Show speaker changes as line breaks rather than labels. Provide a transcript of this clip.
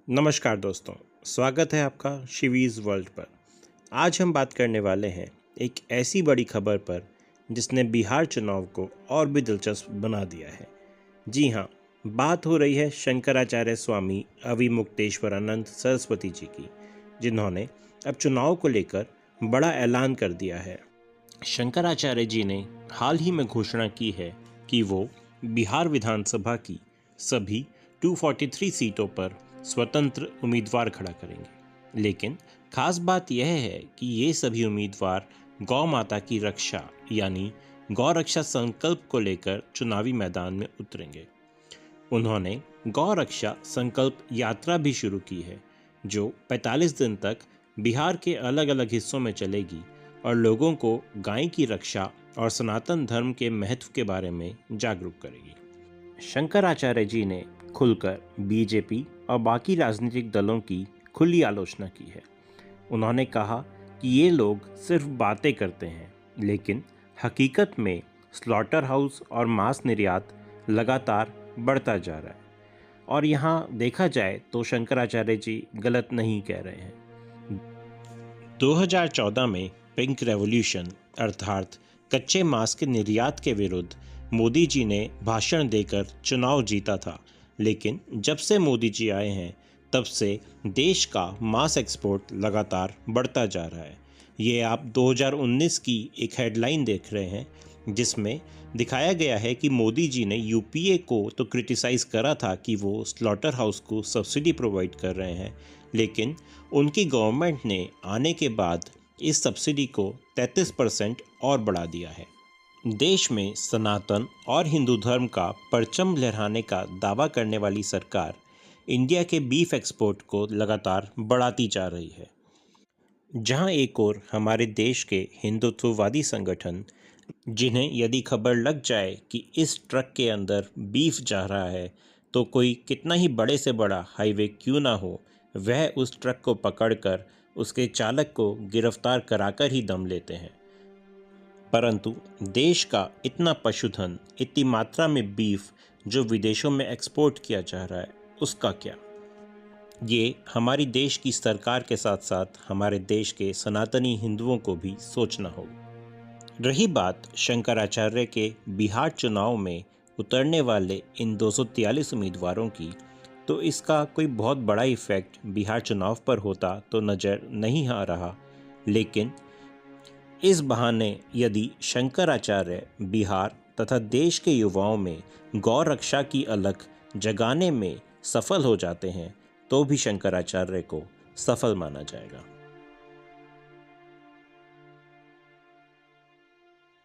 नमस्कार दोस्तों, स्वागत है आपका शिवीज़ वर्ल्ड पर। आज हम बात करने वाले हैं एक ऐसी बड़ी खबर पर जिसने बिहार चुनाव को और भी दिलचस्प बना दिया है। जी हाँ, बात हो रही है शंकराचार्य स्वामी अविमुक्तेश्वरानंद सरस्वती जी की, जिन्होंने अब चुनाव को लेकर बड़ा ऐलान कर दिया है। शंकराचार्य जी ने हाल ही में घोषणा की है कि वो बिहार विधानसभा की सभी 243 सीटों पर स्वतंत्र उम्मीदवार खड़ा करेंगे। लेकिन खास बात यह है कि ये सभी उम्मीदवार गौ माता की रक्षा यानी गौ रक्षा संकल्प को लेकर चुनावी मैदान में उतरेंगे। उन्होंने गौ रक्षा संकल्प यात्रा भी शुरू की है, जो 45 दिन तक बिहार के अलग अलग हिस्सों में चलेगी और लोगों को गाय की रक्षा और सनातन धर्म के महत्व के बारे में जागरूक करेगी। शंकराचार्य जी ने खुलकर बीजेपी और बाकी राजनीतिक दलों की खुली आलोचना की है। उन्होंने कहा कि ये लोग सिर्फ बातें करते हैं, लेकिन हकीकत में स्लॉटर हाउस और मांस निर्यात लगातार बढ़ता जा रहा है। और यहाँ देखा जाए तो शंकराचार्य जी गलत नहीं कह रहे हैं। 2014 में पिंक रेवोल्यूशन अर्थात कच्चे मांस के निर्यात के विरुद्ध मोदी जी ने भाषण देकर चुनाव जीता था, लेकिन जब से मोदी जी आए हैं तब से देश का मांस एक्सपोर्ट लगातार बढ़ता जा रहा है। ये आप 2019 की एक हेडलाइन देख रहे हैं, जिसमें दिखाया गया है कि मोदी जी ने यूपीए को तो क्रिटिसाइज़ करा था कि वो स्लॉटर हाउस को सब्सिडी प्रोवाइड कर रहे हैं, लेकिन उनकी गवर्नमेंट ने आने के बाद इस सब्सिडी को 33% और बढ़ा दिया है। देश में सनातन और हिंदू धर्म का परचम लहराने का दावा करने वाली सरकार इंडिया के बीफ एक्सपोर्ट को लगातार बढ़ाती जा रही है। जहां एक ओर हमारे देश के हिंदुत्ववादी संगठन, जिन्हें यदि खबर लग जाए कि इस ट्रक के अंदर बीफ जा रहा है तो कोई कितना ही बड़े से बड़ा हाईवे क्यों ना हो, वह उस ट्रक को पकड़कर उसके चालक को गिरफ्तार कराकर ही दम लेते हैं। परंतु देश का इतना पशुधन, इतनी मात्रा में बीफ जो विदेशों में एक्सपोर्ट किया जा रहा है, उसका क्या? ये हमारी देश की सरकार के साथ साथ हमारे देश के सनातनी हिंदुओं को भी सोचना होगा। रही बात शंकराचार्य के बिहार चुनाव में उतरने वाले इन 243 उम्मीदवारों की, तो इसका कोई बहुत बड़ा इफेक्ट बिहार चुनाव पर होता तो नज़र नहीं आ रहा। लेकिन इस बहाने यदि शंकराचार्य बिहार तथा देश के युवाओं में गौ रक्षा की अलख जगाने में सफल हो जाते हैं तो भी शंकराचार्य को सफल माना जाएगा।